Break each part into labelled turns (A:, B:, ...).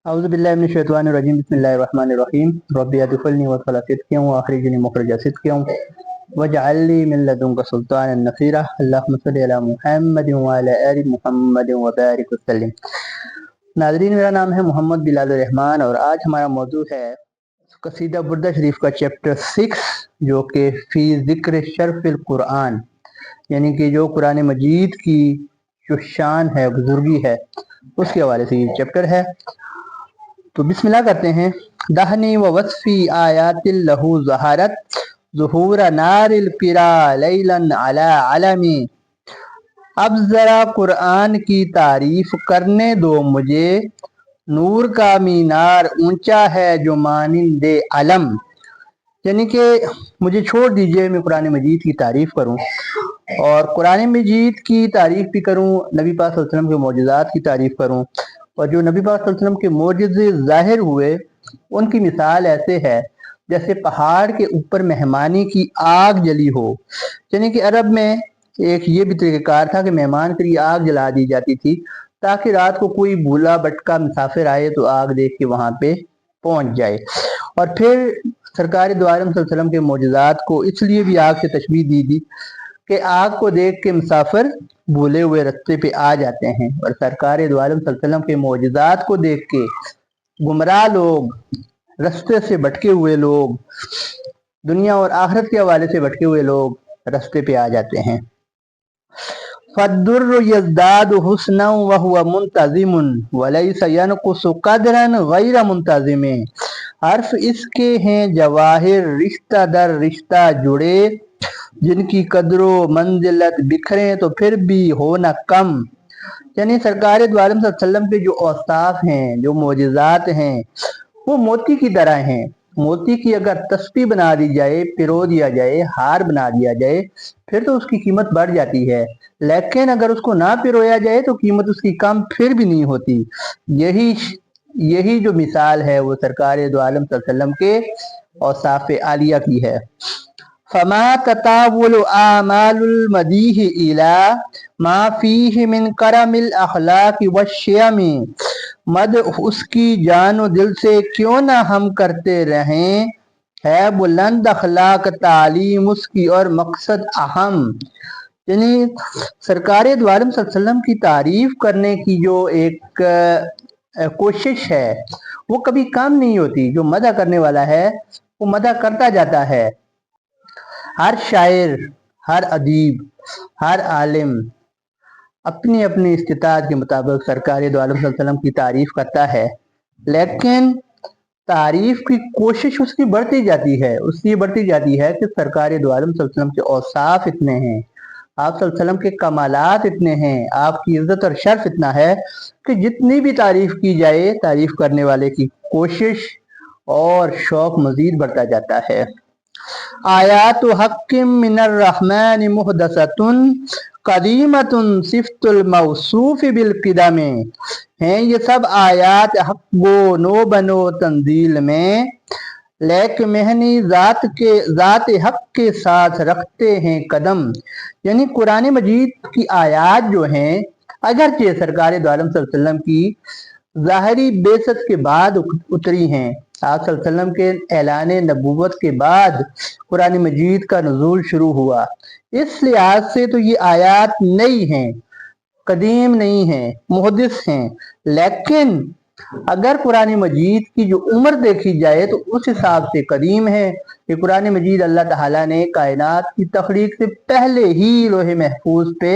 A: औज़ुबिल्लाहिमिनश्शैतानिर्रजीम बिस्मिल्लाहिर्रहमानिर्रहीम रब्बि अदखिलनी वदखल सिद्क़िन व अखरिजनी मुखरज सिद्क़िन वजअलनी मिन लदुनका सुल्तानन नसीरा अल्लाहुम्मा सल्लि अला मुहम्मदिन व अला आलि मुहम्मदिन व बारिक वसल्लिम। नाज़रीन, मेरा नाम है मोहम्मद बिलाल रहमान और आज हमारा मौजू है कसीदा बुर्दा शरीफ का चैप्टर 6 जो कि फ़ी ज़िक्र शरफ़िल कुरान, यानी कि जो कुरान मजीद की जो शान है, बुजुर्गी है, उसके हवाले से ये चैप्टर है। तो बिस्मिल्लाह करते हैं। दहनी व वस्फी आयातिल लहू ज़हारत ज़ुहूर नारिल पिरा लैलन अला अलमी। अब जरा कुरान की तारीफ करने दो मुझे, नूर का मीनार ऊंचा है जो मानिंदे अलम। यानी कि मुझे छोड़ दीजिए, मैं कुरान मजीद की तारीफ करूं और कुरान मजीद की तारीफ भी करूं, नबी पाक सल्लल्लाहु अलैहि वसल्लम के मौजज़ात की तारीफ करूं। और जो नबी पाक सल्लल्लाहु अलैहि वसल्लम के मौजज़े ज़ाहिर हुए उनकी मिसाल ऐसे है जैसे पहाड़ के ऊपर मेहमानी की आग जली हो। यानी कि अरब में एक ये भी तरीक़ाकार था कि मेहमान के लिए आग जला दी जाती थी ताकि रात को कोई भूला भटका मुसाफिर आए तो आग देख के वहां पे पहुंच जाए। और फिर सरकार दो आलम सल्लल्लाहु अलैहि वसल्लम के मौजज़ात को इसलिए भी आग से तशबीह दी थी कि आग को देख के मुसाफिर भूले हुए रास्ते पे आ जाते हैं, और सरकार दो आलम सल्लल्लाहु अलैहि वसल्लम के मौजज़ात को देख के गुमराह लोग, रास्ते से भटके हुए लोग, दुनिया और आखिरत के हवाले से भटके हुए लोग रास्ते पे आ जाते हैं। फद्दुर्र यज़दादु हुस्नन व हुवा मुंतज़िमुन वलैसा यनकुसु क़द्रन गैर मुंतज़िम। हर्फ इसके हैं जवाहिर रिश्ता दर रिश्ता जुड़े, जिनकी कदरो मंजिलत बिखरे तो फिर भी हो न कम। यानी सरकार दो आलम सल्लल्लाहु अलैहि वसल्लम के जो औसाफ हैं, जो मोजिज़ात हैं, वो मोती की तरह हैं। मोती की अगर तस्बीह बना दी जाए, पिरो दिया जाए, हार बना दिया जाए, फिर तो उसकी कीमत बढ़ जाती है, लेकिन अगर उसको ना पिरोया जाए तो कीमत उसकी कम फिर भी नहीं होती। यही यही जो मिसाल है वो सरकार दो आलम सल्लल्लाहु अलैहि वसल्लम के औसाफ आलिया की है। फमा ततावुल आमालुल मदीह इला मा फीह मिन करमिल अखलाक वश्शियमी। मद उसकी जानो दिल से क्यों ना हम करते रहें, है बुलंद अखलाक तालीम उसकी और मकसद अहम। यानी सरकार दो आलम सल्लल्लाहु अलैहि वसल्लम की तारीफ करने की जो एक कोशिश है वो कभी कम नहीं होती। जो मदह करने वाला है वो मदह करता जाता है। हर शायर, हर अदीब, हर आलिम अपनी अपनी इस्तिताअत के मुताबिक सरकार दो आलम सल्लल्लाहु अलैहि वसल्लम की तारीफ करता है, लेकिन तारीफ की कोशिश उसकी बढ़ती जाती है, उसकी बढ़ती जाती है कि सरकार दो आलम सल्लल्लाहु अलैहि वसल्लम के औसाफ इतने हैं, आप सल्लल्लाहु अलैहि वसल्लम के कमालात इतने हैं, आपकी इज्जत और शर्फ इतना है कि जितनी भी तारीफ की जाए, तारीफ करने वाले की कोशिश और शौक मजीद बढ़ता जाता है। आयातु हक्किम मिनर रहमान मुहदसतुन कदीमतुन सिफ्तुल मौसूफ बिल किदमे। हैं ये सब आयात हक गो नो बनो तंजील में, लेक मेहनी ज़ात हक के साथ रखते हैं कदम। यानी कुरान मजीद की आयात जो हैं, अगरचे सरकार दो आलम सल्लल्लाहु अलैहि वसल्लम की ज़ाहरी बेसत के बाद उतरी हैं, आप सल्लल्लाहु अलैहि वसल्लम के ऐलान नबूवत के बाद कुरान मजीद का नुज़ूल शुरू हुआ। इस लिहाज से तो ये आयात नई हैं, कदीम नहीं हैं, मुहदिस हैं। लेकिन अगर कुरान मजीद की जो उम्र देखी जाए तो उस हिसाब से कदीम है कि कुरान मजीद अल्लाह ताला ने कायनात की तख्लीक से पहले ही लोहे महफूज पे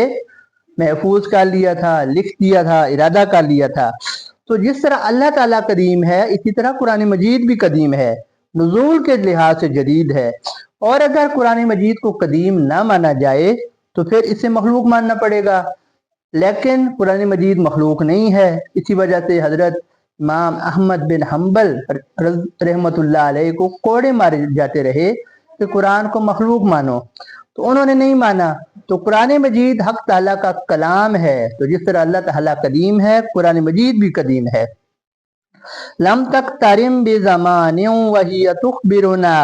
A: महफूज कर लिया था, लिख दिया था, इरादा कर लिया था। तो जिस तरह अल्लाह ताला कदीम है, इसी तरह कुरान मजीद भी कदीम है, नुज़ूल के लिहाज से जदीद है। और अगर कुरान मजीद को कदीम ना माना जाए तो फिर इसे मखलूक मानना पड़ेगा, लेकिन कुरान मजीद मखलूक नहीं है। इसी वजह से हजरत इमाम अहमद बिन हम्बल रहमतुल्लाह अलैह को कोड़े मारे जाते रहे कि कुरान को मखलूक मानो, तो उन्होंने नहीं माना। तो कुरान मजीद हक ताला का कलाम है, तो जिस तरह अल्लाह ताला कदीम है, कुरान मजीद भी कदीम है। लम तक तारिम बे ज़माने वही तुखबिरुना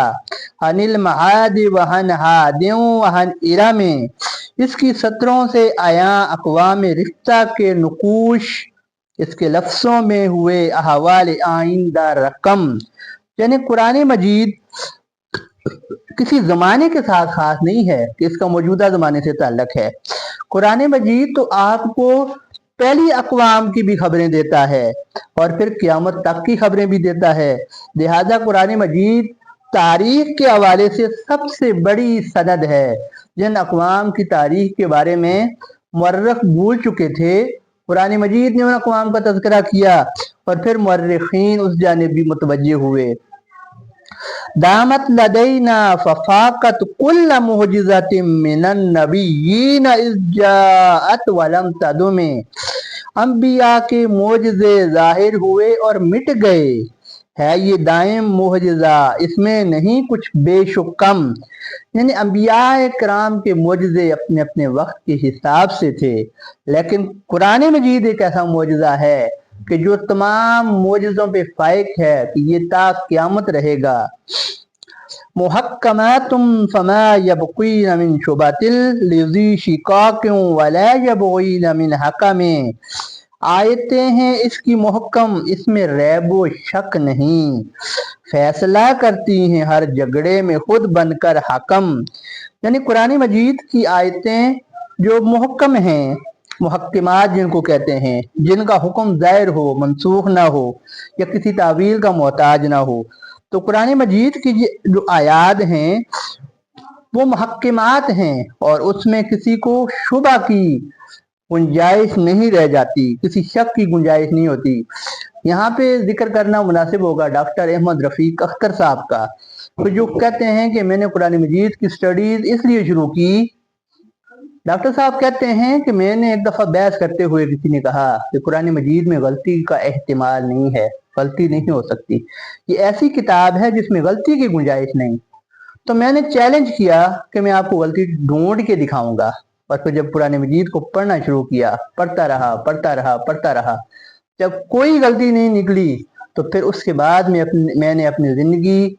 A: अनिल महाद वहन हादियों वहन इरामे। इसकी सत्रों से आया अक़वाम रिश्ता के नुकूश इसके लफ्ज़ों में हुए अहवाल आइंदा रकम, यानी कुरान मजीद किसी ज़माने के साथ खास नहीं है कि इसका मौजूदा ज़माने से ताल्लुक है। कुरान मजीद तो आपको पहली अक़वाम की भी खबरें देता है और फिर क़यामत तक की खबरें भी देता है। लिहाजा कुरान मजीद तारीख के हवाले से सबसे बड़ी सनद है। जिन अक़वाम की तारीख के बारे में मुअर्रिख़ भूल चुके थे, कुरान मजीद ने उन अक़वाम का तज़किरा किया और फिर मुअर्रिख़ीन उस जानिब भी मुतवज्जे हुए। दामत लदैना फफाकत कुल्ल मुअजिज़तिन मिनन नबिय्यीन इज़ जाअत वलम तदुमे, अंबिया के मोजज़े ज़ाहिर हुए और मिट गए, है ये दायम मोजज़ा, इसमें नहीं कुछ बेशुक कम। यानी अंबिया कराम के मोजज़े अपने अपने वक्त के हिसाब से थे, लेकिन कुरान मजीद एक ऐसा मोजज़ा है कि जो तमाम मोजज़ों पे फाइक है कि ये ता क़यामत रहेगा। मुहक्कमातुम फमा यबक़ीन मिन शुबतिल लिज़ी शिकाकिन वला यबग़ीन मिन हकमे, आयतें हैं इसकी मुहक्कम, इसमें रैब व शक नहीं, फैसला करती हैं हर झगड़े में खुद बनकर हकम। यानी कुरान मजीद की आयतें जो मुहक्कम हैं, मुहक्किमात जिनको कहते हैं, जिनका हुक्म ज़ाहिर हो, मनसूख ना हो या किसी तावील का मोहताज ना हो, तो कुरान मजीद की जो आयात हैं वो मुहक्किमात हैं और उसमें किसी को शुबा की गुंजाइश नहीं रह जाती, किसी शक की गुंजाइश नहीं होती। यहाँ पे जिक्र करना मुनासिब होगा डॉक्टर अहमद रफीक अख्तर साहब का, तो जो कहते हैं कि मैंने कुरान मजीद की स्टडीज इसलिए शुरू की। डॉक्टर साहब कहते हैं कि मैंने एक दफ़ा बहस करते हुए किसी ने कहा कि कुरान मजीद में गलती का एहतिमाल नहीं है, गलती नहीं हो सकती, ये ऐसी किताब है जिसमें गलती की गुंजाइश नहीं। तो मैंने चैलेंज किया कि मैं आपको गलती ढूंढ के दिखाऊंगा, और फिर जब कुरान मजीद को पढ़ना शुरू किया, पढ़ता रहा, जब कोई गलती नहीं निकली तो फिर उसके बाद मैंने अपनी ज़िंदगी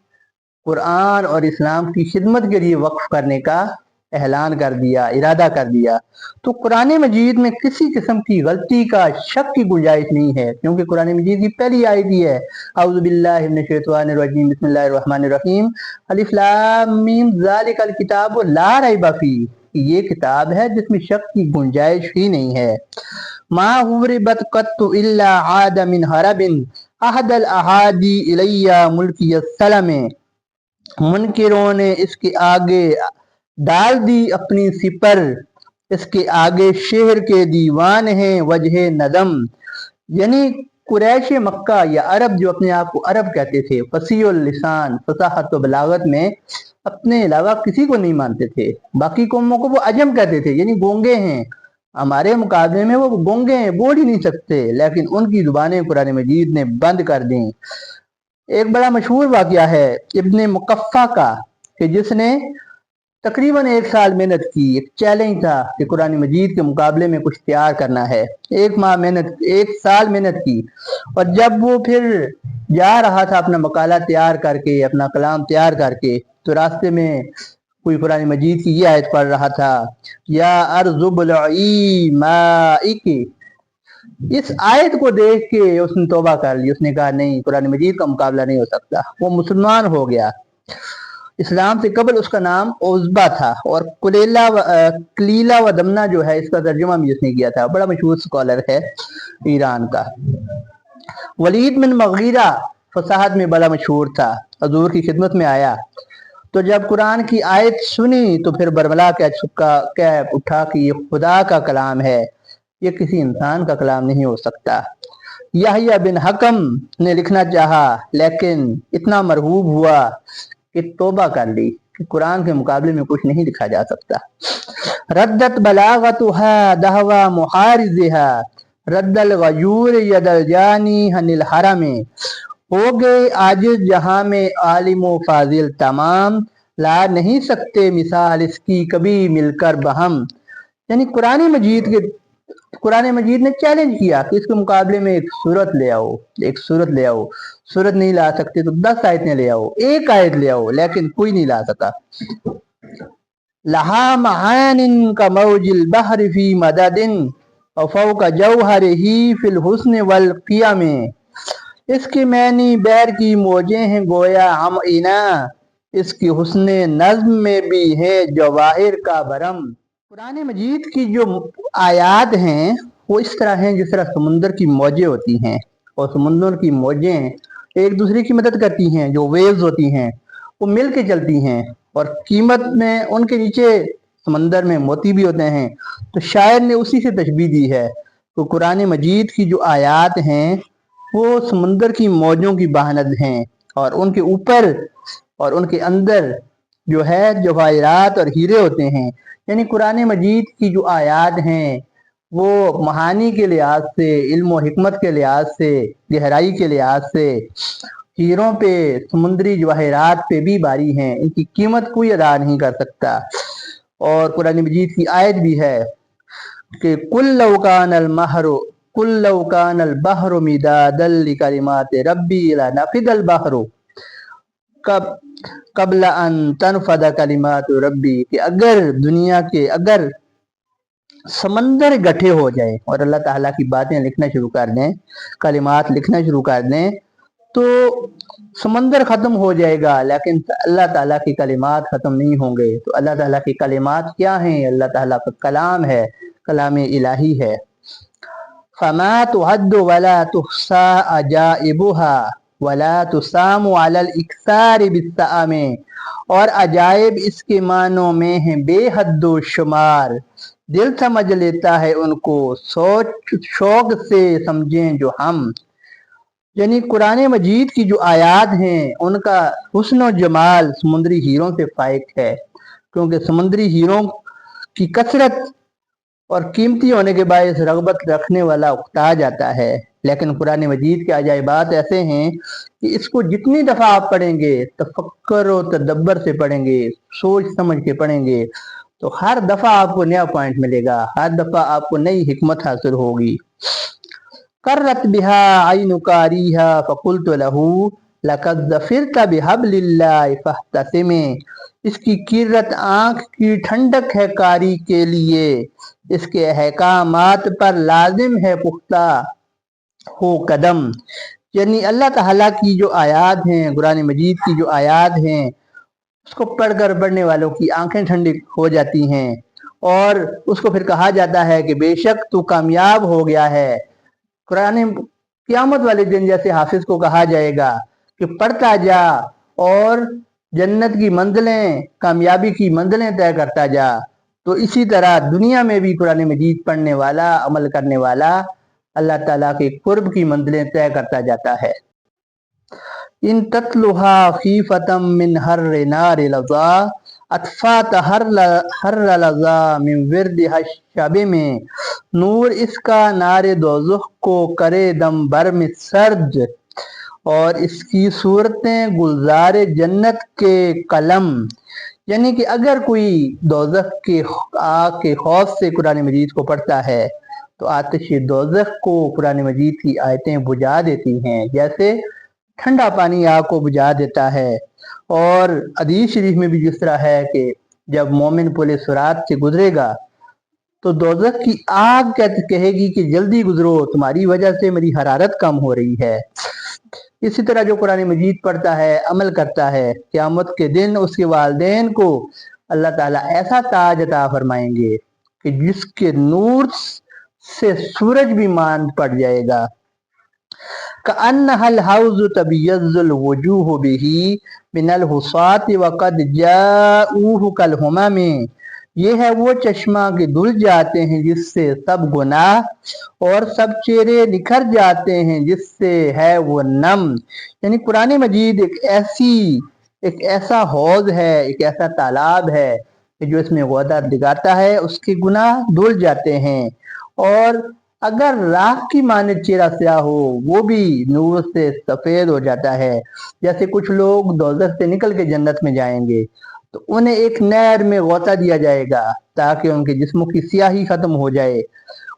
A: कुरान और इस्लाम की खिदमत के लिए वक्फ करने का ऐलान कर दिया, इरादा कर दिया। तो कुरान मजीद में किसी किस्म की गलती का, शक की गुंजाइश नहीं है, क्योंकि कुरान मजीद की पहली आयत ही है औज़ु बिल्लाहि मिनश शैतानिर रजीम बिस्मिल्लाहिर रहमानिर रहीम अलिफ लाम मीम ज़ालिकल किताबु ला रैब फीह, ये किताब है जिसमें शक की गुंजाइश ही नहीं है। मा हुरिबत कत्तु इल्ला आद मिन हरबिन अहदल अहादी इलैया मुल्की सलमे, मुनकिरों ने इसके आगे डाल दी अपनी सिपर, इसके आगे शहर के दीवान हैं वजह नदम। यानी कुरैश मक्का या अरब जो अपने आप को अरब कहते थे, फसीहुल लिसान, फसाहत व बलागत में अपने अलावा किसी को नहीं मानते थे, बाकी कौमों को वो अजम कहते थे, यानी गोंगे हैं, हमारे मुकाबले में वो गोंगे हैं, बोल ही नहीं सकते, लेकिन उनकी जुबानें कुरान मजीद ने बंद कर दी। एक बड़ा मशहूर वाक़या है इब्ने मुकफ़ा का कि जिसने तकरीबन 1 साल मेहनत की। एक चैलेंज था कि कुरान मजीद के मुकाबले में कुछ तैयार करना है। 1 साल मेहनत की, और जब वो फिर जा रहा था अपना मकाला तैयार करके, अपना कलाम तैयार करके, तो रास्ते में कोई कुरान मजीद की ये आयत पढ़ रहा था, या अर्ज़ुबलई माइकी। इस आयत को देख के उसने तौबा कर ली, उसने कहा नहीं, कुरान मजीद का मुकाबला नहीं हो सकता। वो मुसलमान हो गया। इस्लाम से कबल उसका नाम ओज़बा था, और कलीला व दमना जो है इसका तर्जुमा भी उसने किया था, बड़ा मशहूर स्कॉलर है ईरान का। वलीद बिन मगीरा फसाहत में बड़ा मशहूर था, हजूर की खिदमत में आया, तो जब कुरान की आयत सुनी तो फिर बरमला कह उठा कि ये खुदा का कलाम है, ये किसी इंसान का कलाम नहीं हो सकता। यहया बिन हकम ने लिखना चाहा, लेकिन इतना मरहूब हुआ कि तौबा कर ली कि कुरान के मुकाबले में कुछ नहीं लिखा जा सकता। रद्दत बलागतुहा दहवा मुहारिज़िहा रद्दल गयूर यदल जानी हनिल हरमे, हो गए आजिज़ जहां में आलिम व फाजिल तमाम, ला नहीं सकते मिसाल इसकी कभी मिलकर बहम। यानी कुरान मजीद ने चैलेंज किया कि इसके मुकाबले में एक सूरत ले आओ, एक सूरत ले आओ। सूरत नहीं ला सकते तो 10 आयतें ले आओ, एक आयत ले आओ, लेकिन कोई नहीं ला सका। लहा महानिन का मौजिल बहर फी मददिन फौका जौहरिही फिल हुस्न वल क़ियाम, इसकी मैनी बैर की मौजें हैं गोया हम इना, इसकी हुस्न नज्म में भी है जवाहिर का भरम। कुरान मजीद की जो आयात हैं वो इस तरह हैं जिस तरह समुंदर की मौजें होती हैं, और समुंदर की मौजें एक दूसरे की मदद करती हैं, जो वेव्स होती हैं वो मिल के चलती हैं, और कीमत में उनके नीचे समंदर में मोती भी होते हैं। तो शायर ने उसी से तशबीह दी है। तो कुरान मजीद की जो आयात हैं वो समंदर की मौजों की बहानत हैं, और उनके ऊपर और उनके अंदर जो है जवाहिरात और हीरे होते हैं। यानी कुरान मजीद की जो आयात हैं वो महानी के लिहाज से, इल्म और हिकमत के लिहाज से, गहराई के लिहाज से हीरों पे, समुद्री जवाहिरात पे भी भारी हैं, इनकी कीमत कोई अदा नहीं कर सकता। और कुरान मजीद की आयत भी है कि कुल लौकान अल बहरु मिदादल लिकलिमात रब्बी लनफिदल बहरु कब कबला अन तनफद कलिमात रब्बी, कि अगर समंदर इकट्ठे हो जाए और अल्लाह ताला की बातें लिखना शुरू कर दें, कलिमात लिखना शुरू कर दें, तो समंदर खत्म हो जाएगा, लेकिन अल्लाह ताला की कलिमात खत्म नहीं होंगे। तो अल्लाह ताला की कलिमात क्या हैं? अल्लाह ताला का कलाम है, कलाम इलाही है। फमा तुहद्दु वला तुहसा अजाइबुहा वला तुसामु अलल इक्सार बिस्सामे, और अजायब इसके मानों में है बेहद्दो शुमार, दिल समझ लेता है उनको, सोच शौक से समझें जो हम। यानी कुरान मजीद की जो आयात हैं उनका हुस्न और जमाल समुद्री हीरों से फाइक है, क्योंकि समुद्री हीरों की कसरत और कीमती होने के बायस रगबत रखने वाला उकता जाता है। लेकिन कुरान मजीद के अजायबात ऐसे हैं कि इसको जितनी दफ़ा आप पढ़ेंगे, तफक्कर और तदब्बर से पढ़ेंगे, सोच समझ के पढ़ेंगे, तो हर दफ़ा आपको नया पॉइंट मिलेगा, हर दफ़ा आपको नई हिकमत हासिल होगी। कररत बिहा आइनुकारिहा फकुल्तु लहू लक़द ज़फ़िरत बिहब्लिल्लाहि फ़हतसिमी, इसकी किरत आँख की ठंडक है कारी के लिए, इसके अहकामात पर लाजिम है पुख्ता हो कदम। यानी अल्लाह ताला की जो आयात हैं, कुरान मजीद की जो आयात हैं, उसको पढ़कर पढ़ने वालों की आंखें ठंडी हो जाती हैं, और उसको फिर कहा जाता है कि बेशक तू कामयाब हो गया है। कुरान क़यामत वाले दिन जैसे हाफिज को कहा जाएगा कि पढ़ता जा और जन्नत की मंजिलें, कामयाबी की मंजिलें तय करता जा, तो इसी तरह दुनिया में भी कुरान मजीद पढ़ने वाला, अमल करने वाला अल्लाह ताला के कुर्ब की मंजिलें तय करता जाता है। इन तत्लुहा खीफतम मिन हर नार लजा अतफात हर लजा मिन विरद शबे में, नूर इसका नारे दोज़ख को करे दम बर में सर्द, और इसकी सूरतें गुलजार जन्नत के कलम। यानी कि अगर कोई दोज़ख के आग के खौफ से कुरान मजीद को पढ़ता है तो आतिश दोज़ख को कुरान मजीद की आयतें बुझा देती हैं, जैसे ठंडा पानी आग को बुझा देता है। और हदीस शरीफ में भी जिस तरह है कि जब मोमिन पुल सुरात से गुजरेगा तो दोज़ख की आग कहेगी कि जल्दी गुजरो, तुम्हारी वजह से मेरी हरारत कम हो रही है। इसी तरह जो कुरान मजीद पढ़ता है, अमल करता है, क़यामत के दिन उसके वालिदैन को अल्लाह ताला ऐसा ताज अता फरमाएंगे कि जिसके नूर से सूरज भी मान पड़ जाएगा। कअन्नहल हौज़ तबियज़्ज़ुल वुजूह बिही मिनल हुसात वक़द जाऊहु कल हुममी, ये है वो चश्मा कि धुल जाते हैं जिससे सब गुनाह, और सब चेहरे निखर जाते हैं जिससे है वो नम। यानी कुरान मजीद एक ऐसा हौज है, एक ऐसा तालाब है कि जो इसमें गौदा दिगाता है उसके गुनाह धुल जाते हैं, और अगर राख की माने चेहरा स्याह हो वो भी नूर से सफेद हो जाता है। जैसे कुछ लोग दोज़ख से निकल के जन्नत में जाएंगे तो उन्हें एक नहर में गौता दिया जाएगा ताकि उनके जिस्मों की स्याही खत्म हो जाए।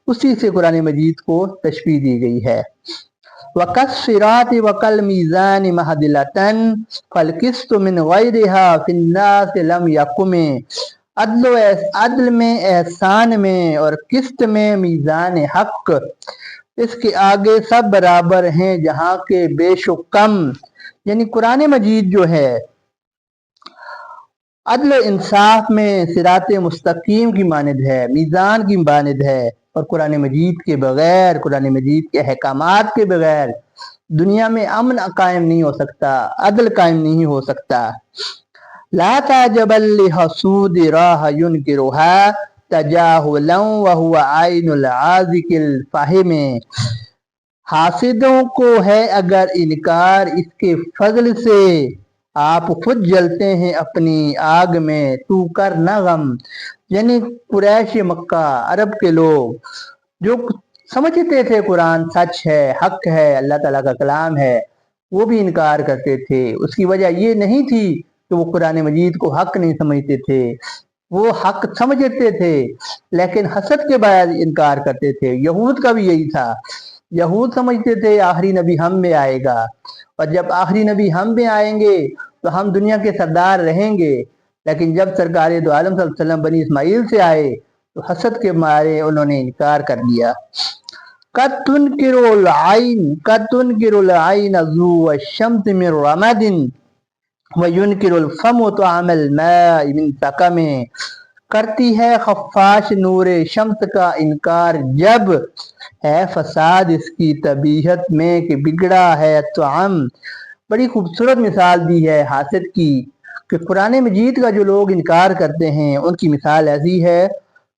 A: उसी से कुरान मजीद को तशबीह दी गई है। वकस्सिरात वकल मीज़ान महदिलतन फल किस्त मिन गैरिहा फिन्नास लम यकुमे, عدل میں، احسان میں اور قسط میں میزان حق، اس کے آگے سب برابر ہیں جہاں کے بیش و کم۔ یعنی قرآن مجید جو ہے عدل و انصاف میں صراط مستقیم کی مانند ہے، میزان کی مانند ہے، اور قرآن مجید کے بغیر، قرآن مجید کے احکامات کے بغیر دنیا میں امن قائم نہیں ہو سکتا، عدل قائم نہیں ہو سکتا۔ لا تعجب لحسود راہ ينكرها تجاهلا وهو عین العازق الفاہم۔ حاسدوں کو ہے اگر انکار اس کے فضل سے، آپ خود جلتے ہیں اپنی آگ میں، تو کر نہ غم۔ یعنی قریش مکہ، عرب کے لوگ جو سمجھتے تھے قرآن سچ ہے، حق ہے، اللہ تعالیٰ کا کلام ہے، وہ بھی انکار کرتے تھے۔ اس کی وجہ یہ نہیں تھی کہ وہ قرآن مجید کو حق نہیں سمجھتے تھے، وہ حق سمجھتے تھے لیکن حسد کے باعث انکار کرتے تھے۔ یہود کا بھی یہی تھا، یہود سمجھتے تھے آخری نبی ہم میں آئے گا، اور جب آخری نبی ہم میں آئیں گے تو ہم دنیا کے سردار رہیں گے، لیکن جب سرکار دو عالم صلی اللہ علیہ وسلم بنی اسماعیل سے آئے تو حسد کے مارے انہوں نے انکار کر دیا۔ قد تنکر العین ذو الشمس من رمد وینکر الفم طعم الماء من سقم۔ کرتی ہے خفاش نور شمس کا انکار جب ہے فساد اس کی طبیعت میں کہ بگڑا ہے طعم۔ بڑی خوبصورت مثال دی ہے حاسد کی کہ قرآن مجید کا جو لوگ انکار کرتے ہیں ان کی مثال ایسی ہے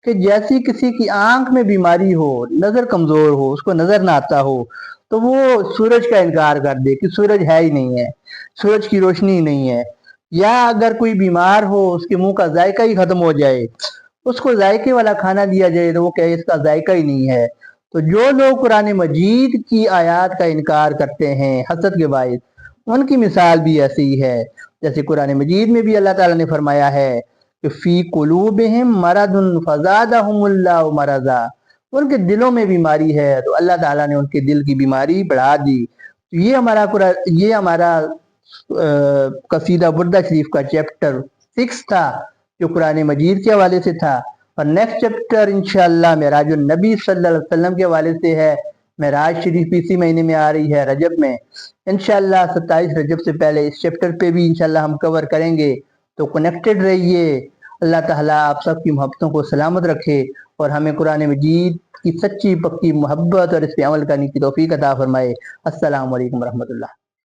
A: کہ جیسی کسی کی آنکھ میں بیماری ہو، نظر کمزور ہو، اس کو نظر نہ آتا ہو، تو وہ سورج کا انکار کر دے کہ سورج ہے ہی نہیں ہے، سورج کی روشنی نہیں ہے۔ یا اگر کوئی بیمار ہو، اس کے منہ کا ذائقہ ہی ختم ہو جائے، اس کو ذائقے والا کھانا دیا جائے تو وہ کہے اس کا ذائقہ ہی نہیں ہے۔ تو جو لوگ قرآن مجید کی آیات کا انکار کرتے ہیں حسد کے باعث، ان کی مثال بھی ایسی ہے جیسے قرآن مجید میں بھی اللہ تعالیٰ نے فرمایا ہے کہ فی قلوبہم مرض فزادہم اللہ مرضا، ان کے دلوں میں بیماری ہے تو اللہ تعالیٰ نے ان کے دل کی بیماری بڑھا دی۔ یہ ہمارا قصیدہ بردہ شریف کا چیپٹر 6 تھا جو قرآن مجید کے حوالے سے تھا، اور نیکسٹ چیپٹر انشاءاللہ معراج النبی صلی اللہ علیہ وسلم کے حوالے سے ہے۔ معراج شریف اسی مہینے میں آ رہی ہے، رجب میں انشاءاللہ 27 رجب سے پہلے اس چیپٹر پہ بھی انشاءاللہ ہم کور کریں گے، تو کنیکٹڈ رہیے۔ اللہ تعالیٰ آپ سب کی محبتوں کو سلامت رکھے اور ہمیں قرآن مجید کی سچی پکی محبت اور اس پہ عمل کرنے کی توفیق عطا فرمائے۔ السلام علیکم ورحمۃ اللہ۔